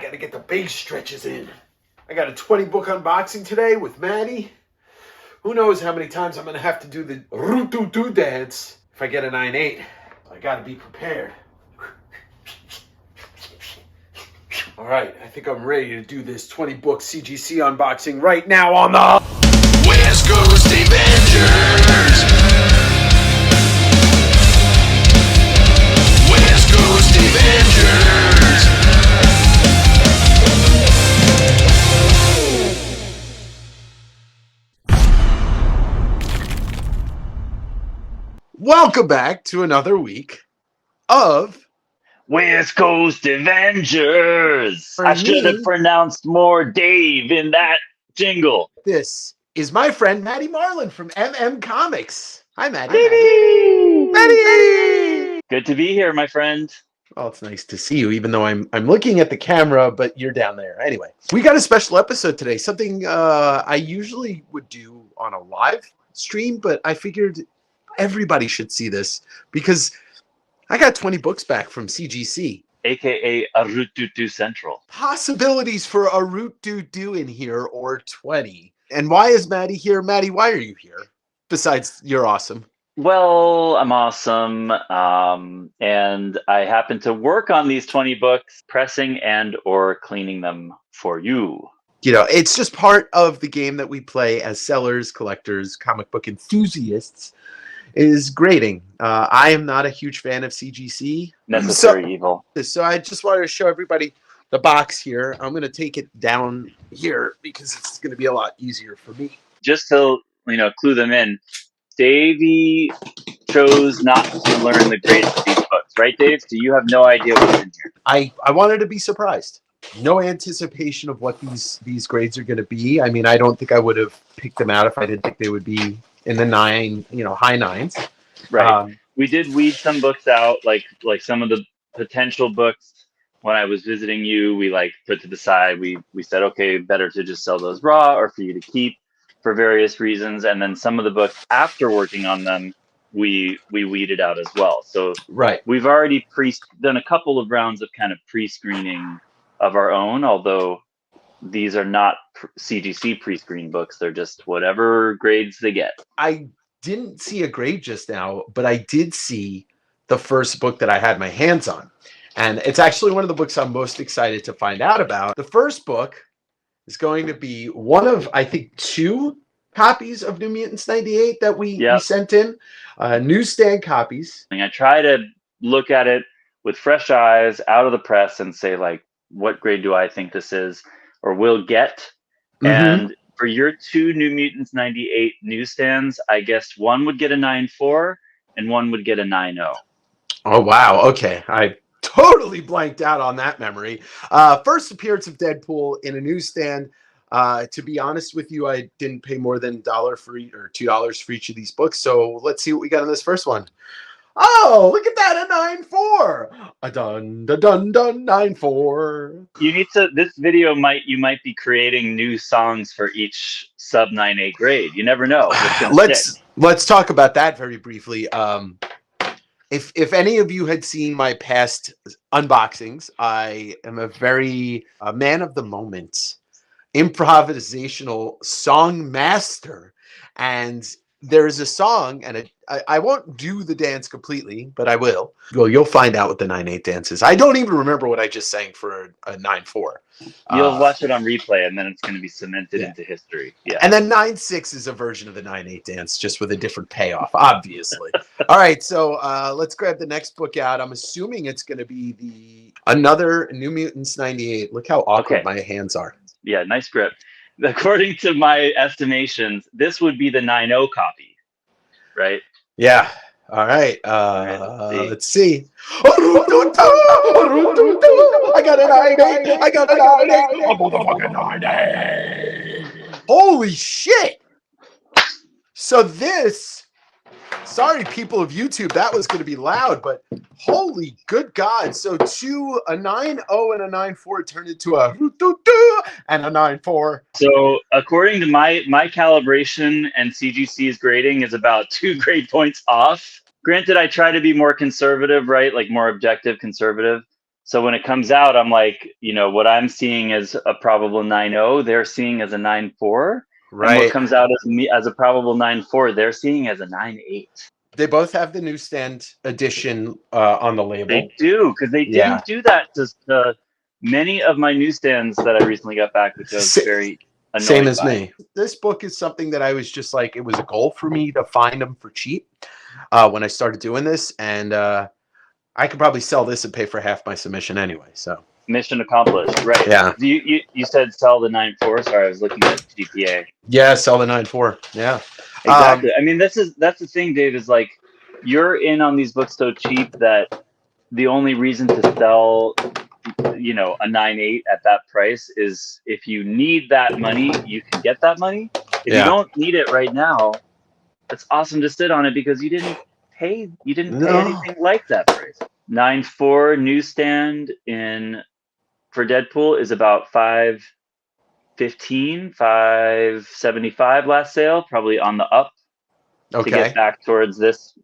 gotta get the bass stretches in. I got a 20 book unboxing today with Matty. Who knows how many times I'm gonna have to do the root-doo-doo dance if I get a 9.8. I gotta be prepared. All right, I think I'm ready to do this 20 book CGC unboxing right now on the West Coast Davengers. West Coast Davengers. Welcome back to another week of West Coast Avengers. I should have pronounced more Dave in that jingle. This is my friend Matty Marlin from Comics. Hi, Matty. Matty! Good to be here, my friend. Well, it's nice to see you, even though I'm looking at the camera, but you're down there. Anyway, we got a special episode today, something I usually would do on a live stream, but I figured everybody should see this because I got 20 books back from CGC. AKA a Root Doo Doo Central. Possibilities for a Root Doo Doo in here or 20. And why is Matty here? Matty, why are you here? Besides, you're awesome. Well, I'm awesome. And I happen to work on these 20 books, pressing and or cleaning them for you. You know, it's just part of the game that we play as sellers, collectors, comic book enthusiasts, is grading. I am not a huge fan of CGC. Necessary evil. So I just wanted to show everybody the box here. I'm going to take it down here because it's going to be a lot easier for me. Just to, clue them in, Davey chose not to learn the grades of these books, right, Dave? So you have no idea what's in here. I wanted to be surprised. No anticipation of what these grades are going to be. I mean, I don't think I would have picked them out if I didn't think they would be in the high nines. Right. We did weed some books out, like some of the potential books. When I was visiting you, we put to the side. We said, okay, better to just sell those raw or for you to keep for various reasons. And then some of the books after working on them, we weeded out as well. So right, we've already done a couple of rounds of kind of pre-screening of our own, although these are not CGC pre-screen books. They're just whatever grades they get. I didn't see a grade just now, but I did see the first book that I had my hands on. And it's actually one of the books I'm most excited to find out about. The first book is going to be one of, I think, 2 copies of New Mutants 98 that we sent in. Newsstand copies. I try to look at it with fresh eyes out of the press and say, what grade do I think this is or will get? Mm-hmm. And for your 2 New Mutants 98 newsstands, I guess one would get a 9.4 and one would get a 9.0. Oh, wow. Okay. I totally blanked out on that memory. First appearance of Deadpool in a newsstand. To be honest with you, I didn't pay more than $1 for each or $2 for each of these books. So let's see what we got in this first one. Oh, look at that, a 9.4. A dun 9.4. You need to, this video you might be creating new songs for each sub 9.8 grade. You never know. Let's talk about that very briefly. If any of you had seen my past unboxings, I am a man of the moment, improvisational song master, and there's a song, and I won't do the dance completely, but I will. Well, you'll find out what the 9.8 dance is. I don't even remember what I just sang for a 9.4. You'll watch it on replay, and then it's going to be cemented into history. Yeah. And then 9.6 is a version of the 9.8 dance, just with a different payoff, obviously. All right, so let's grab the next book out. I'm assuming it's going to be another New Mutants 98. Look how awkward my hands are. Yeah, nice grip. According to my estimations, this would be the 9.0 copy, right? Yeah. All right. Let's see. I got an 9.8. I got an 9.8. A motherfucking 9.8. Holy shit. So this, sorry, people of YouTube, that was going to be loud, but holy good God. So a 9.0 and a 9.4 turned into a and a 9.4. So according to my calibration and CGC's grading is about 2 grade points off. Granted, I try to be more conservative, right? Like more objective, conservative. So when it comes out, I'm like, what I'm seeing as a probable 9.0, they're seeing as a 9.4. And what Right. comes out as a probable 9.4, they're seeing as a 9.8. They both have the newsstand edition on the label. They do, because they didn't do that to many of my newsstands that I recently got back, which I was very annoyed Same as by. me. This book is something that I was just like, it was a goal for me to find them for cheap when I started doing this. And I could probably sell this and pay for half my submission anyway. So Mission accomplished, right? yeah. You said sell the 9.4. Sorry, I was looking at GPA. Yeah, sell the 9.4. Yeah, exactly. I mean, that's the thing, Dave. Is like you're in on these books so cheap that the only reason to sell, a 9.8 at that price is if you need that money, you can get that money. If you don't need it right now, it's awesome to sit on it because you didn't pay anything like that price. 9.4 newsstand for Deadpool is about $515, $575 last sale, probably on the up to get back towards this,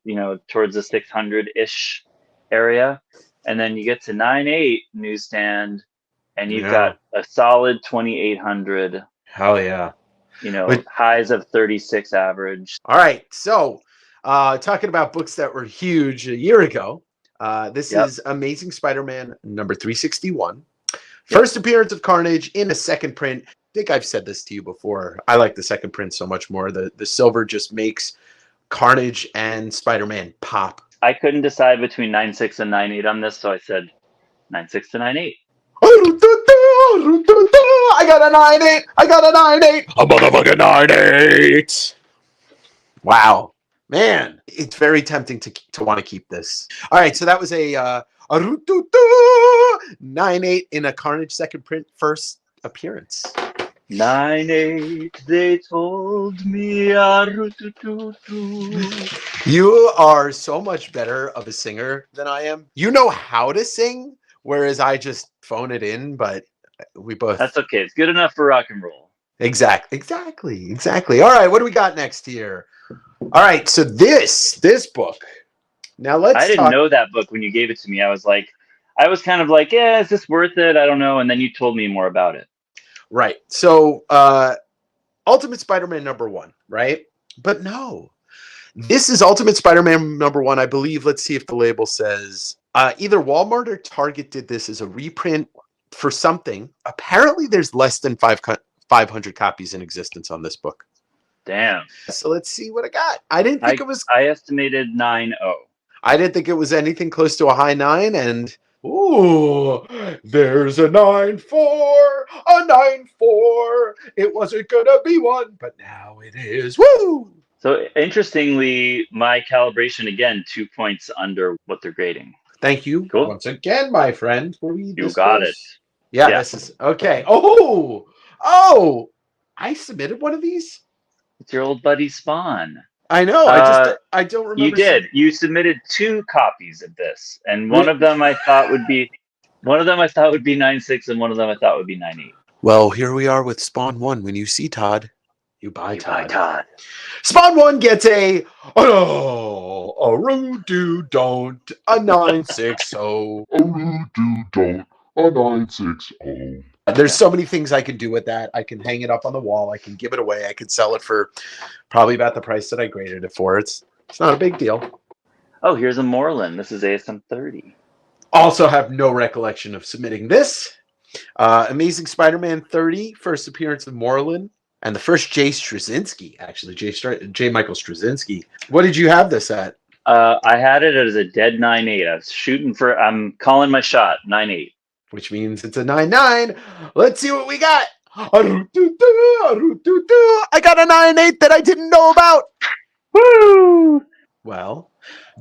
towards the 600-ish area. And then you get to 9.8 newsstand and you've got a solid 2,800. Hell yeah. Highs of 36 average. All right. So talking about books that were huge a year ago, this is Amazing Spider-Man number 361. First appearance of Carnage in a second print. I think I've said this to you before. I like the second print so much more. The silver just makes Carnage and Spider-Man pop. I couldn't decide between 9.6 and 9.8 on this, so I said 9.6 to 9.8. I got a 9.8. I got a 9.8. A motherfucking 9.8. Wow. Man, it's very tempting to want to keep this. All right, so that was a 9.8 in a Carnage second print first appearance. 9.8, they told me. You are so much better of a singer than I am. You know how to sing, whereas I just phone it in, but we both... That's okay. It's good enough for rock and roll. Exactly. All right, what do we got next here? All right, so this book. Now I didn't know that book when you gave it to me. I was kind of like, yeah, is this worth it? I don't know. And then you told me more about it. Right. So Ultimate Spider-Man number 1, right? But no. This is Ultimate Spider-Man number 1, I believe. Let's see if the label says either Walmart or Target did this as a reprint for something. Apparently there's less than 500 copies in existence on this book. Damn. So let's see what I got. I didn't think it was... I estimated 9.0. I didn't think it was anything close to a high 9, and... Ooh, there's a 9.4, a 9.4. It wasn't gonna be 1, but now it is. Woo! So interestingly, my calibration, again, 2 points under what they're grading. Thank you. Cool. Once again, my friend. You got it. Yeah, this is... Okay. Oh! I submitted one of these? It's your old buddy Spawn. I know. I don't remember. You did. You submitted 2 copies of this, and one of them I thought would be 9.6, and one of them I thought would be 9.8. Well, here we are with Spawn 1. When you see Todd, you buy Todd. Spawn 1 gets a do don't, a 960. Do don't, a 960. There's so many things I can do with that. I can hang it up on the wall. I can give it away. I could sell it for probably about the price that I graded it for. It's not a big deal. Oh, here's a Moreland. This is ASM 30. Also have no recollection of submitting this. Amazing Spider-Man 30, first appearance of Moreland. And the first Jay Straczynski, actually. J. Michael Straczynski. What did you have this at? I had it as a dead 9.8. I'm calling my shot, 9.8. Which means it's a 9.9. Let's see what we got. I got a 9.8 that I didn't know about. Woo! Well,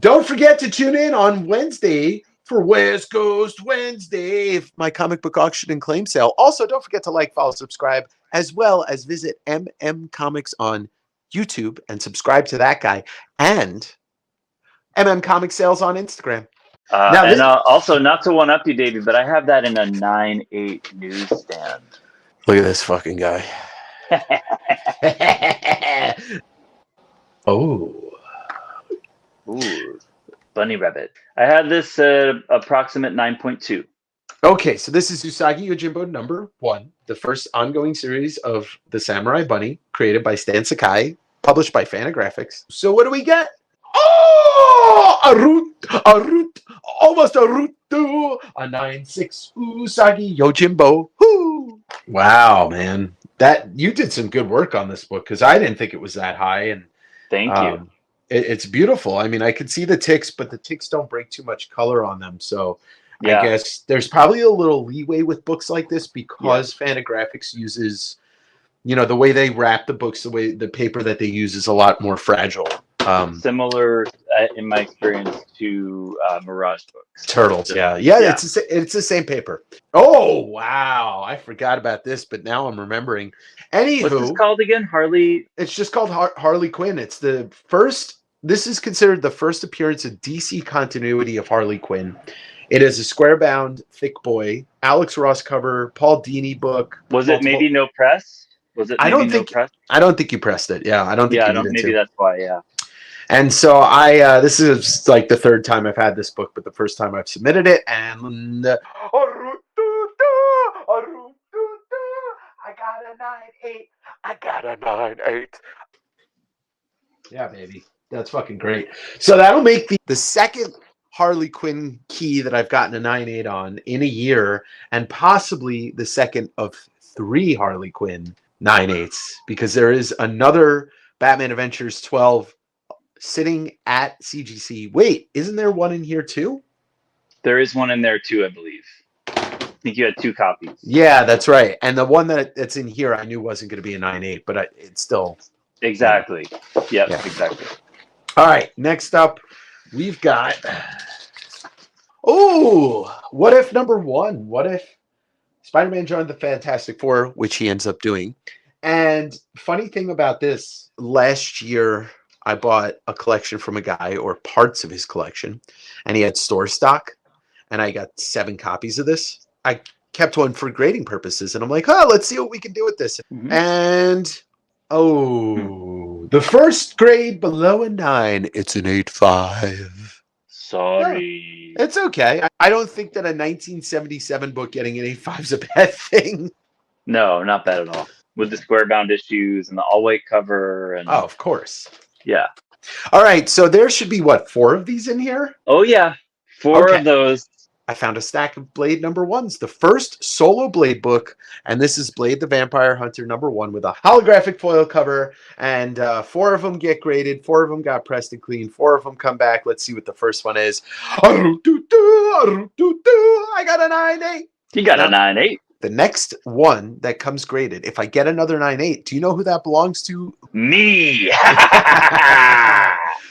don't forget to tune in on Wednesday for West Coast Wednesday, my comic book auction and claim sale. Also, don't forget to like, follow, subscribe, as well as visit Comics on YouTube and subscribe to that guy. And Comic Sales on Instagram. Also, not to one-up you, Davey, but I have that in a 9.8 newsstand. Look at this fucking guy. Ooh, Bunny Rabbit. I had this approximate 9.2. Okay, so this is Usagi Yojimbo #1, the first ongoing series of The Samurai Bunny, created by Stan Sakai, published by Fantagraphics. So what do we get? Oh, a root, almost a root, a 9.6 Usagi Yojimbo. Woo! Wow, man, that you did some good work on this book because I didn't think it was that high, and Thank you. it's beautiful. I mean, I could see the ticks, but the ticks don't break too much color on them, so. I Yeah. guess there's probably a little leeway with books like this because Fantagraphics uses, the way they wrap the books, the paper that they use is a lot more fragile. Similar, in my experience, to Mirage books. Turtles, yeah. It's the same paper. Oh wow, I forgot about this, but now I'm remembering. Anywho, what's this called again? Harley. It's just called Harley Quinn. It's the first. This is considered the first appearance of DC continuity of Harley Quinn. It is a square-bound, thick boy, Alex Ross cover, Paul Dini book. Was it maybe no press? Was it? Maybe I don't no think. Press? I don't think you pressed it. Yeah, I don't think you needed maybe to. That's why. Yeah. And so this is like the third time I've had this book, but the first time I've submitted it, and I got a 9.8. I got a 9.8. Yeah, baby. That's fucking great. So that'll make the second Harley Quinn key that I've gotten a 9.8 on in a year, and possibly the second of 3 Harley Quinn 9.8s, because there is another Batman Adventures 12 sitting at CGC. Wait, isn't there one in here too? There is one in there too, I believe. I think you had 2 copies. Yeah, that's right. And the one that's in here, I knew wasn't going to be a 9.8, but it's still exactly. Yeah, exactly. All right, next up, we've got. Oh, what if #1? What if Spider-Man joined the Fantastic Four, which he ends up doing? And funny thing about this, last year I bought a collection from a guy, or parts of his collection, and he had store stock, and I got 7 copies of this. I kept one for grading purposes, and I'm like, let's see what we can do with this. Mm-hmm. And the first grade below a 9, it's an 8.5. Sorry. It's okay. I don't think that a 1977 book getting an 8.5 is a bad thing. No, not bad at all. With the square bound issues and the all white cover, and of course. Yeah. All right, so there should be 4 of these in here? Oh yeah, 4 of those. I found a stack of Blade #1s, the first solo Blade book, and this is Blade the Vampire Hunter #1 with a holographic foil cover, and 4 of them get graded, 4 of them got pressed and cleaned, 4 of them come back. Let's see what the first one is. I got a 9.8. You got a 9.8. The next one that comes graded, if I get another 9.8, do you know who that belongs to? Me.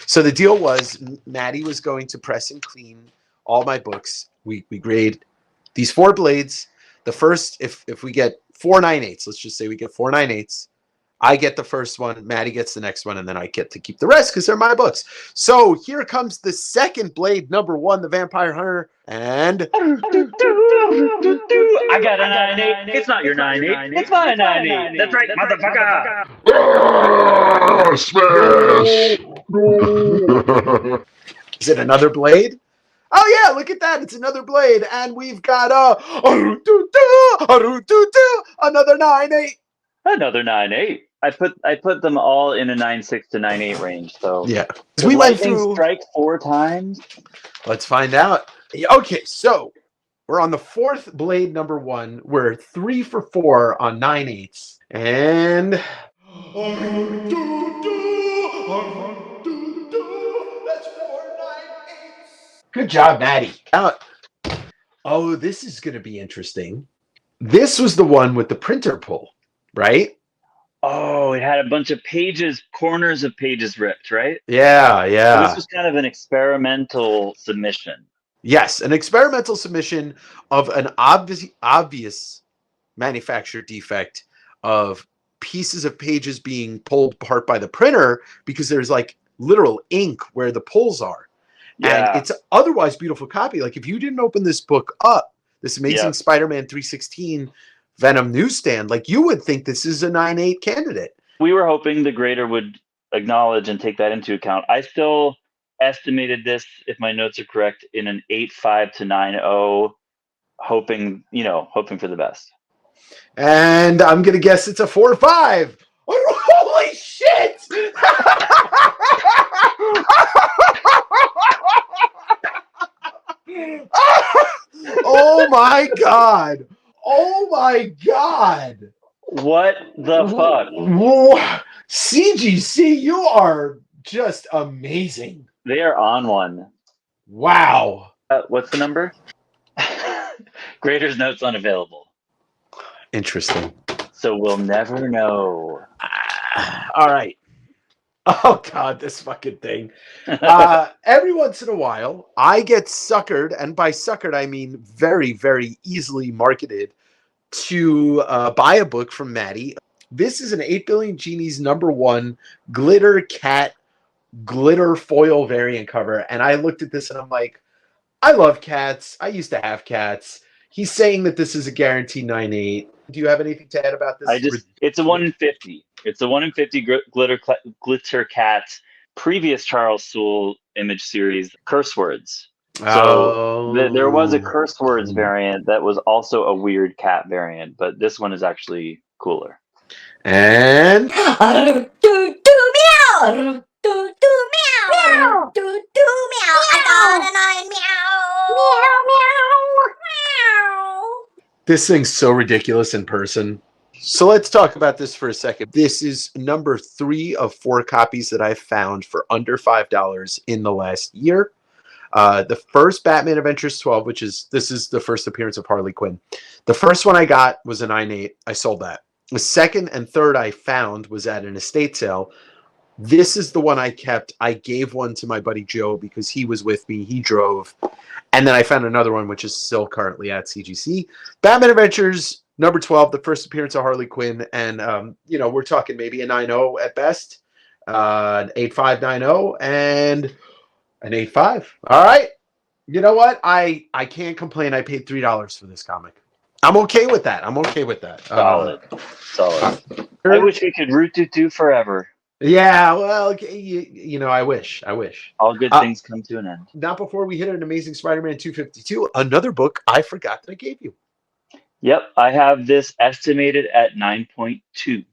So the deal was, Matty was going to press and clean all my books. We grade these 4 blades. The first, if we get 4 9.8s, let's just say we get 4 9.8s, I get the first one, Matty gets the next one, and then I get to keep the rest because they're my books. So here comes the second Blade #1, the Vampire Hunter, and I got a 9.8. It's not your 9.8. It's my 9.8. That's right, motherfucker. Smash! Is it another Blade? Oh yeah, look at that! It's another Blade, and we've got another 9.8. Another 9.8. I put them all in a 9.6 to 9.8 range. So yeah, we went through strike 4 times. Let's find out. Okay, so we're on the 4th Blade #1. We're 3 for 4 on 9.8s, and that's 4 9.8s. Good job, Matty. Oh, this is going to be interesting. This was the one with the printer pull, right? Oh, it had a bunch of pages, corners of pages ripped, right? Yeah. So this was kind of an experimental submission. Yes, an experimental submission of an obvious manufacturer defect of pieces of pages being pulled apart by the printer because there's like literal ink where the pulls are. Yeah. And it's otherwise beautiful copy. Like if you didn't open this book up, this amazing Spider-Man 316 Venom newsstand, like you would think this is a 9.8 candidate. We were hoping the grader would acknowledge and take that into account. I still estimated this, if my notes are correct, in an 8.5 to 9.0 hoping for the best. And I'm gonna guess it's a 4 or 5. Holy shit! Oh my god! Oh my god! What the fuck? CGC, you are just amazing. They are on one. Wow. What's the number? Grader's notes unavailable. Interesting. So we'll never know. All right. Oh god, this fucking thing. Every once in a while, I get suckered, and by suckered I mean very, very easily marketed to buy a book from Matty. This is an 8 Billion Genies #1 glitter cat glitter foil variant cover, and I looked at this and I'm like, I love cats. I used to have cats. He's saying that this is a guaranteed 9.8. Do you have anything to add about this? It's a 1 in 50. It's a 1 in 50 glitter cat. Previous Charles Soule image series, curse words. So there was a curse words variant that was also a weird cat variant, but this one is actually cooler. And meow. Meow. Meow. I got a 9 meow. This thing's so ridiculous in person. So let's talk about this for a second. This is number 3 of 4 copies that I've found for under $5 in the last year. The first Batman Adventures 12, this is the first appearance of Harley Quinn. The first one I got was a 9.8. I sold that. The second and third I found was at an estate sale. This is the one I kept. I gave one to my buddy Joe because he was with me. He drove. And then I found another one, which is still currently at CGC. Batman Adventures number 12, the first appearance of Harley Quinn. And, we're talking maybe a 9.0 at best, an 8.5, 9.0, and an 8.5. All right. You know what? I can't complain. I paid $3 for this comic. I'm okay with that. Solid. I wish we could root to forever. Yeah, well, I wish. All good things come to an end. Not before we hit an Amazing Spider-Man 252, another book I forgot that I gave you. Yep, I have this estimated at 9.2.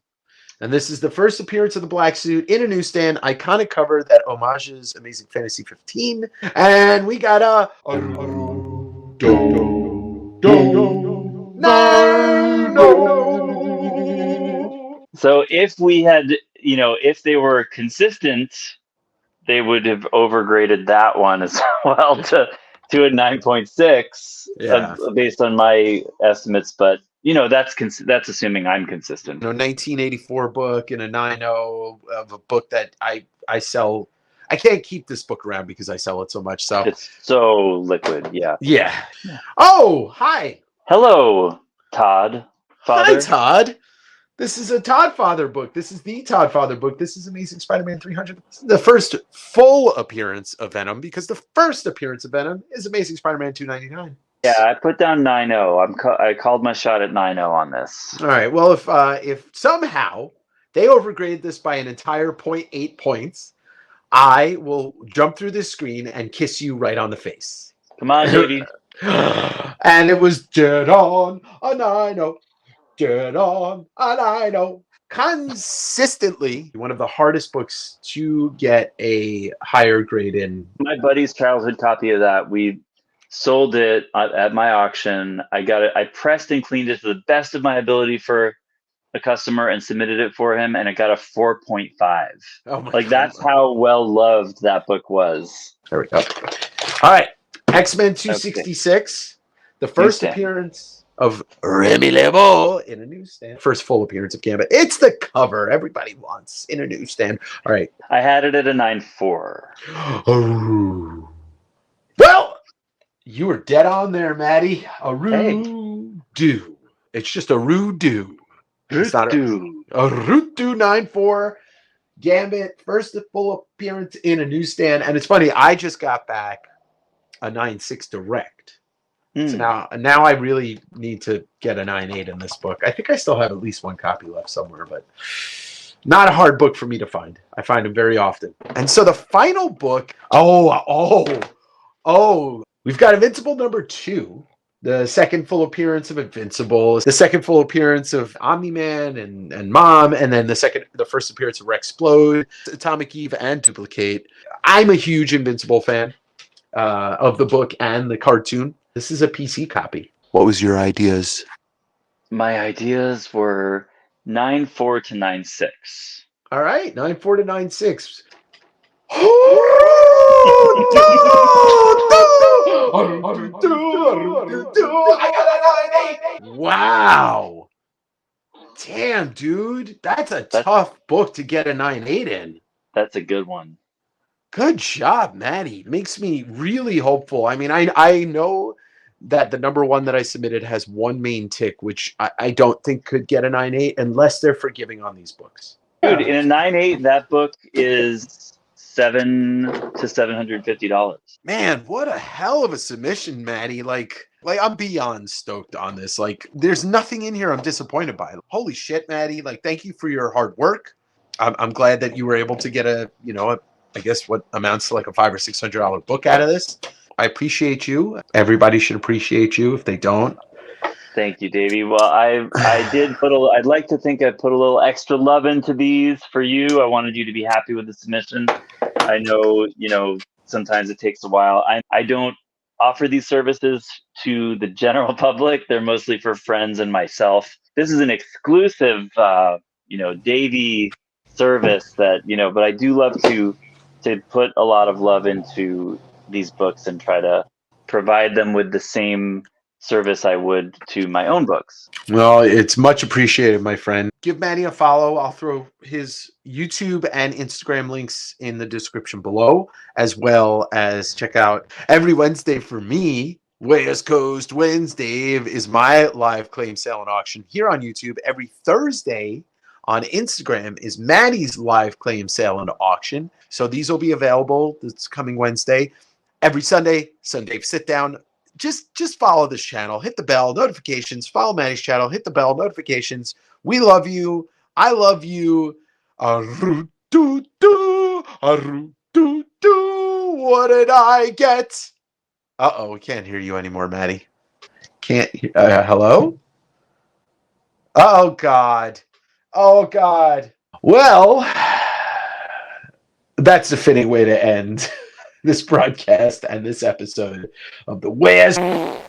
And this is the first appearance of the black suit in a newsstand, iconic cover that homages Amazing Fantasy 15. And we got a So if we had, if they were consistent, they would have overgraded that one as well to a 9.6 based on my estimates. But that's assuming I'm consistent. 1984 book and a 9.0 of a book that I sell. I can't keep this book around because I sell it so much. So it's so liquid. Yeah. Oh, hi. Hello, Todd. Father. Hi, Todd. This is a Todd Father book. This is the Todd Father book. This is Amazing Spider-Man 300. This is the first full appearance of Venom because the first appearance of Venom is Amazing Spider-Man 299. Yeah, I put down 9.0. I called my shot at 9.0 on this. All right. Well, if somehow they overgraded this by an entire 0.8 points, I will jump through this screen and kiss you right on the face. Come on, baby. And it was dead on a 9.0. Dead on a 9.0. Consistently one of the hardest books to get a higher grade in. My buddy's childhood copy of that, we sold it at my auction. I got it. I pressed and cleaned it to the best of my ability for a customer and submitted it for him, and it got a 4.5. Oh my God. That's how well loved that book was. There we go. All right. X-Men 266. The first appearance of Remy LeBeau in a newsstand. First full appearance of Gambit. It's the cover everybody wants in a newsstand. All right. I had it at a 9.4. Oh. Well, you were dead on there, Matty. A Roo-doo. It's just a Roo-doo. It's not a Roo-doo 9.4. Gambit, first full appearance in a newsstand. And it's funny, I just got back a 9.6 direct. So now I really need to get a 9.8 in this book. I think I still have at least one copy left somewhere, but not a hard book for me to find. I find them very often. And so the final book, we've got Invincible #2. The second full appearance of Invincible, the second full appearance of Omni-Man and Mom, and then the first appearance of Rexplode, Atomic Eve, and Duplicate. I'm a huge Invincible fan of the book and the cartoon. This is a PC copy. What was your ideas? My ideas were 9.4 to 9.6. All right, 9.4 to 9.6. Wow. Damn, dude. That's a tough book to get a 9.8 in. That's a good one. Good job, Matty. Makes me really hopeful. I mean, I know that the number one that I submitted has one main tick, which I don't think could get a 9.8 unless they're forgiving on these books. Dude, in a 9.8, that book is $700 to $750. Man, what a hell of a submission, Matty. Like I'm beyond stoked on this. Like, there's nothing in here I'm disappointed by. Holy shit, Matty. Like, thank you for your hard work. I'm glad that you were able to get I guess what amounts to like a $500 or $600 book out of this. I appreciate you. Everybody should appreciate you if they don't. Thank you, Davey. Well, I'd like to think I put a little extra love into these for you. I wanted you to be happy with the submission. I know, sometimes it takes a while. I don't offer these services to the general public. They're mostly for friends and myself. This is an exclusive, Davey service that, but I do love to put a lot of love into these books and try to provide them with the same service I would to my own books. Well, it's much appreciated, my friend. Give Matty a follow. I'll throw his YouTube and Instagram links in the description below, as well as check out every Wednesday for me. West Coast Wednesday is my live claim sale and auction here on YouTube. Every Thursday on Instagram is Matty's live claim sale and auction. So these will be available this coming Wednesday. Every Sunday sit down. Just follow this channel. Hit the bell, notifications. Follow Matty's channel. Hit the bell, notifications. We love you. I love you. Aroo-doo-doo. Aroo-doo-doo. What did I get? Uh-oh, we can't hear you anymore, Matty. Can't hear. Hello? Oh, God. Oh, God. Well, that's the fitting way to end this broadcast and this episode of the West. Well,